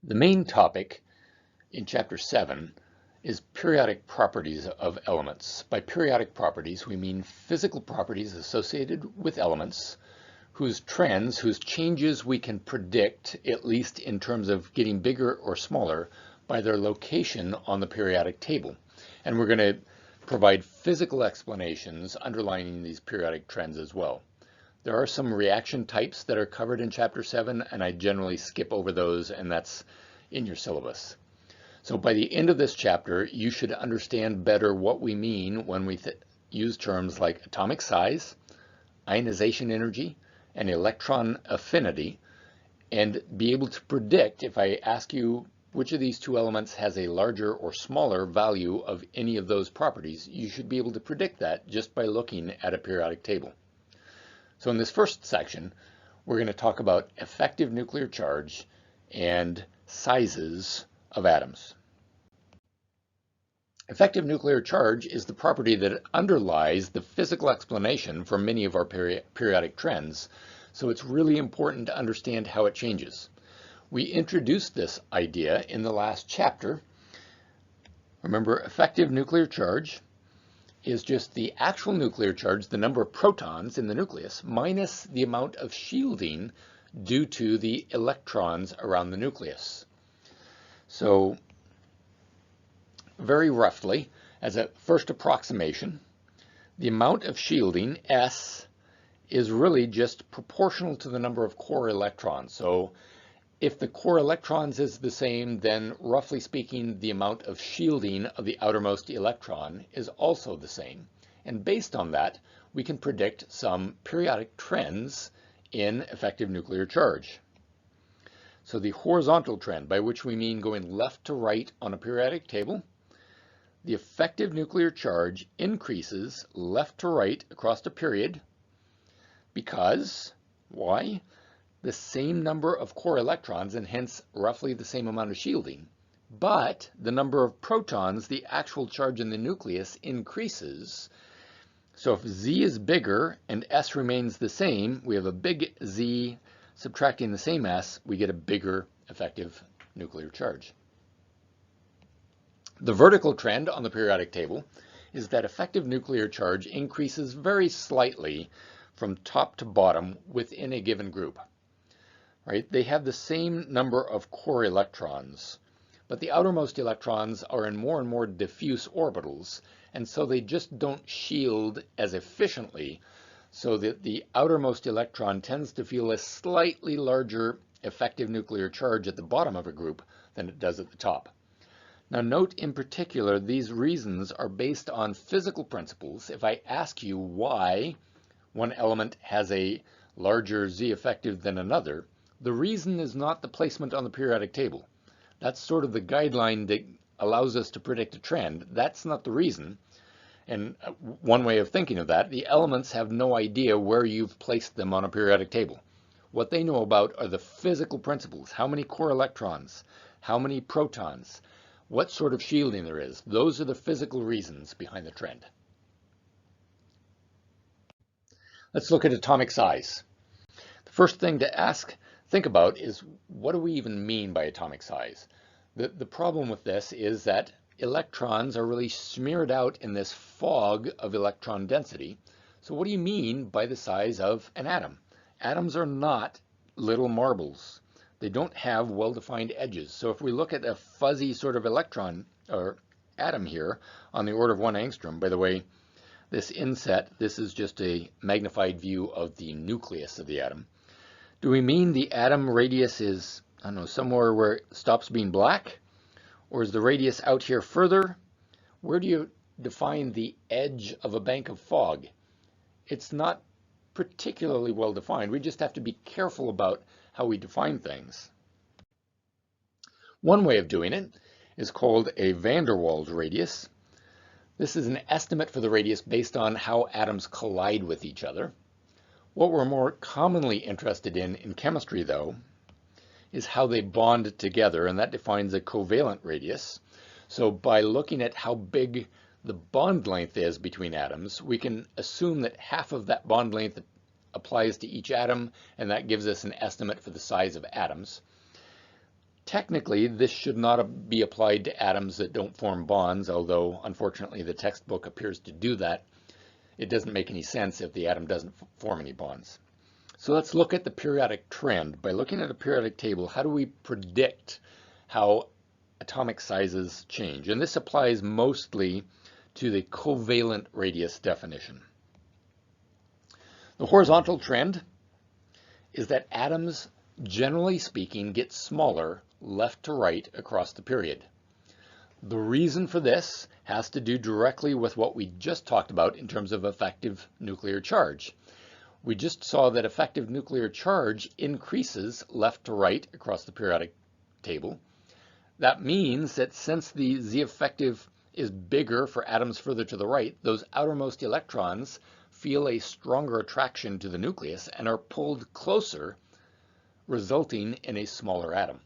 The main topic in Chapter 7 is periodic properties of elements. By periodic properties, we mean physical properties associated with elements whose trends, whose changes we can predict, at least in terms of getting bigger or smaller, by their location on the periodic table. And we're going to provide physical explanations underlining these periodic trends as well. There are some reaction types that are covered in Chapter 7, and I generally skip over those, and that's in your syllabus. So by the end of this chapter, you should understand better what we mean when we use terms like atomic size, ionization energy, and electron affinity, and be able to predict, if I ask you which of these two elements has a larger or smaller value of any of those properties, you should be able to predict that just by looking at a periodic table. So in this first section, we're going to talk about effective nuclear charge and sizes of atoms. Effective nuclear charge is the property that underlies the physical explanation for many of our periodic trends, so it's really important to understand how it changes. We introduced this idea in the last chapter. Remember, effective nuclear charge is just the actual nuclear charge, the number of protons in the nucleus, minus the amount of shielding due to the electrons around the nucleus. So very roughly, as a first approximation, the amount of shielding, S, is really just proportional to the number of core electrons. So if the core electrons is the same, then roughly speaking, the amount of shielding of the outermost electron is also the same. And based on that, we can predict some periodic trends in effective nuclear charge. So the horizontal trend, by which we mean going left to right on a periodic table, the effective nuclear charge increases left to right across a period because, why? The same number of core electrons and hence roughly the same amount of shielding, but the number of protons, the actual charge in the nucleus, increases. So if Z is bigger and S remains the same, we have a big Z subtracting the same S, we get a bigger effective nuclear charge. The vertical trend on the periodic table is that effective nuclear charge increases very slightly from top to bottom within a given group. Right? They have the same number of core electrons, but the outermost electrons are in more and more diffuse orbitals, and so they just don't shield as efficiently, so that the outermost electron tends to feel a slightly larger effective nuclear charge at the bottom of a group than it does at the top. Now note in particular, these reasons are based on physical principles. If I ask you why one element has a larger Z effective than another, the reason is not the placement on the periodic table. That's sort of the guideline that allows us to predict a trend. That's not the reason. And one way of thinking of that, the elements have no idea where you've placed them on a periodic table. What they know about are the physical principles. How many core electrons? How many protons? What sort of shielding there is? Those are the physical reasons behind the trend. Let's look at atomic size. The first thing to think about is, what do we even mean by atomic size? The problem with this is that electrons are really smeared out in this fog of electron density. So what do you mean by the size of an atom? Atoms are not little marbles. They don't have well-defined edges. So if we look at a fuzzy sort of electron or atom here on the order of 1 angstrom, by the way, this inset, this is just a magnified view of the nucleus of the atom. Do we mean the atom radius is, I don't know, somewhere where it stops being black? Or is the radius out here further? Where do you define the edge of a bank of fog? It's not particularly well defined. We just have to be careful about how we define things. One way of doing it is called a van der Waals radius. This is an estimate for the radius based on how atoms collide with each other. What we're more commonly interested in chemistry, though, is how they bond together, and that defines a covalent radius. So by looking at how big the bond length is between atoms, we can assume that half of that bond length applies to each atom, and that gives us an estimate for the size of atoms. technically, this should not be applied to atoms that don't form bonds, although unfortunately the textbook appears to do that. It doesn't make any sense if the atom doesn't form any bonds. So let's look at the periodic trend. By looking at a periodic table, how do we predict how atomic sizes change? And this applies mostly to the covalent radius definition. The horizontal trend is that atoms, generally speaking, get smaller left to right across the period. The reason for this has to do directly with what we just talked about in terms of effective nuclear charge. We just saw that effective nuclear charge increases left to right across the periodic table. That means that since the Z effective is bigger for atoms further to the right, those outermost electrons feel a stronger attraction to the nucleus and are pulled closer, resulting in a smaller atom.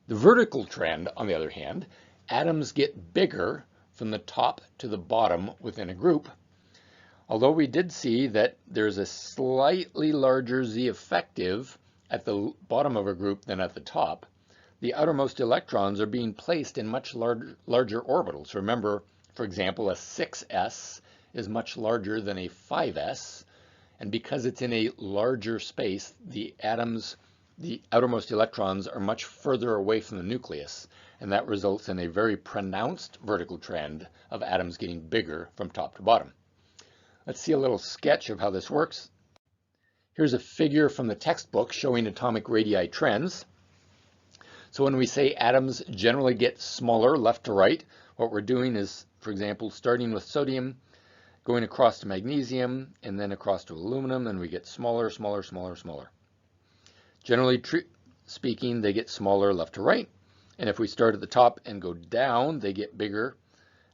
The vertical trend, on the other hand, atoms get bigger from the top to the bottom within a group. Although we did see that there's a slightly larger Z effective at the bottom of a group than at the top, the outermost electrons are being placed in much larger orbitals. Remember, for example, a 6s is much larger than a 5s, and because it's in a larger space, the outermost electrons are much further away from the nucleus, and that results in a very pronounced vertical trend of atoms getting bigger from top to bottom. Let's see a little sketch of how this works. Here's a figure from the textbook showing atomic radii trends. So when we say atoms generally get smaller left to right, what we're doing is, for example, starting with sodium, going across to magnesium, and then across to aluminum, and we get smaller, smaller, smaller, smaller. Generally speaking, they get smaller left to right, and if we start at the top and go down, they get bigger,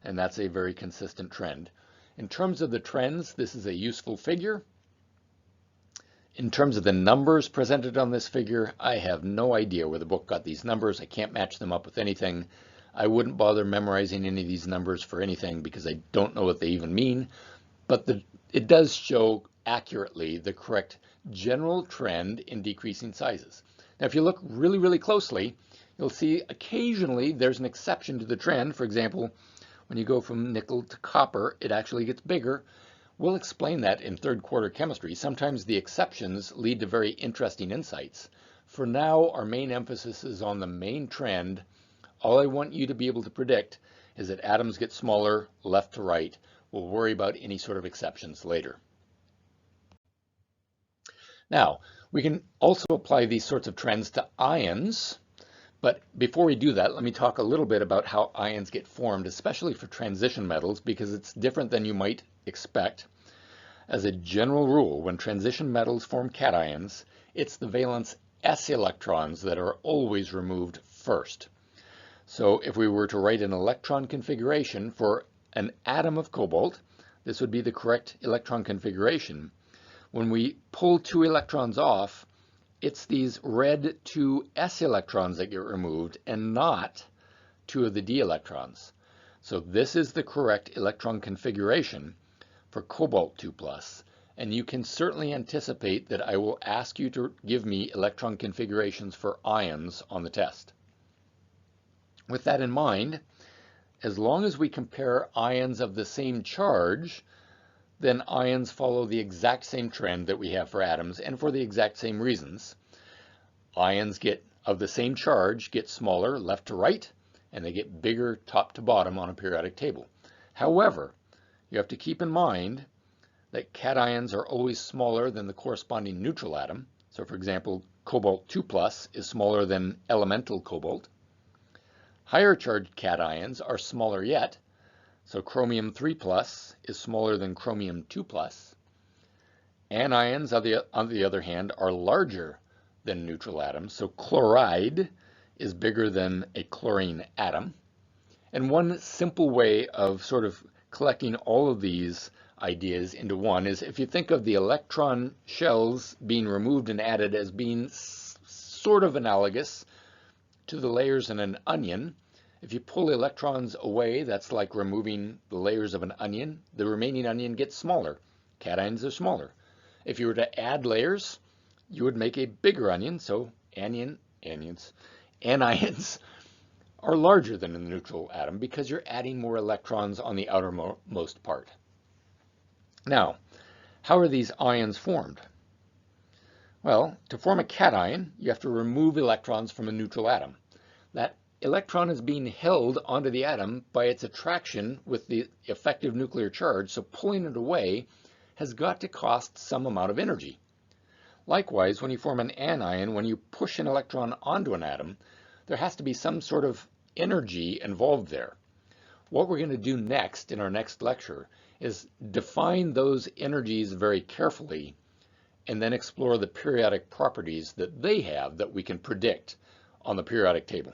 and that's a very consistent trend. In terms of the trends, this is a useful figure. In terms of the numbers presented on this figure, I have no idea where the book got these numbers. I can't match them up with anything. I wouldn't bother memorizing any of these numbers for anything because I don't know what they even mean, but it does show accurately the correct general trend in decreasing sizes. Now, if you look really, really closely, you'll see occasionally there's an exception to the trend. For example, when you go from nickel to copper, it actually gets bigger. We'll explain that in third quarter chemistry. Sometimes the exceptions lead to very interesting insights. For now, our main emphasis is on the main trend. All I want you to be able to predict is that atoms get smaller left to right. We'll worry about any sort of exceptions later. Now, we can also apply these sorts of trends to ions. But before we do that, let me talk a little bit about how ions get formed, especially for transition metals, because it's different than you might expect. As a general rule, when transition metals form cations, it's the valence s electrons that are always removed first. So if we were to write an electron configuration for an atom of cobalt, this would be the correct electron configuration. When we pull 2 electrons off, it's these red 2 s electrons that get removed and not 2 of the d electrons. So this is the correct electron configuration for cobalt 2+, and you can certainly anticipate that I will ask you to give me electron configurations for ions on the test. With that in mind, as long as we compare ions of the same charge, then ions follow the exact same trend that we have for atoms, and for the exact same reasons. Ions of the same charge get smaller left to right, and they get bigger top to bottom on a periodic table. However, you have to keep in mind that cations are always smaller than the corresponding neutral atom. So for example, cobalt 2+ is smaller than elemental cobalt. Higher charged cations are smaller yet. So chromium 3+ is smaller than chromium 2+. Anions, on the other hand, are larger than neutral atoms. So chloride is bigger than a chlorine atom. And one simple way of sort of collecting all of these ideas into one is if you think of the electron shells being removed and added as being sort of analogous to the layers in an onion. If you pull electrons away, that's like removing the layers of an onion. The remaining onion gets smaller. Cations are smaller. If you were to add layers, you would make a bigger onion, so anions are larger than the neutral atom because you're adding more electrons on the outermost part. Now, how are these ions formed? Well, to form a cation, you have to remove electrons from a neutral atom. That electron is being held onto the atom by its attraction with the effective nuclear charge, so pulling it away has got to cost some amount of energy. Likewise, when you form an anion, when you push an electron onto an atom, there has to be some sort of energy involved there. What we're going to do next in our next lecture is define those energies very carefully and then explore the periodic properties that they have that we can predict on the periodic table.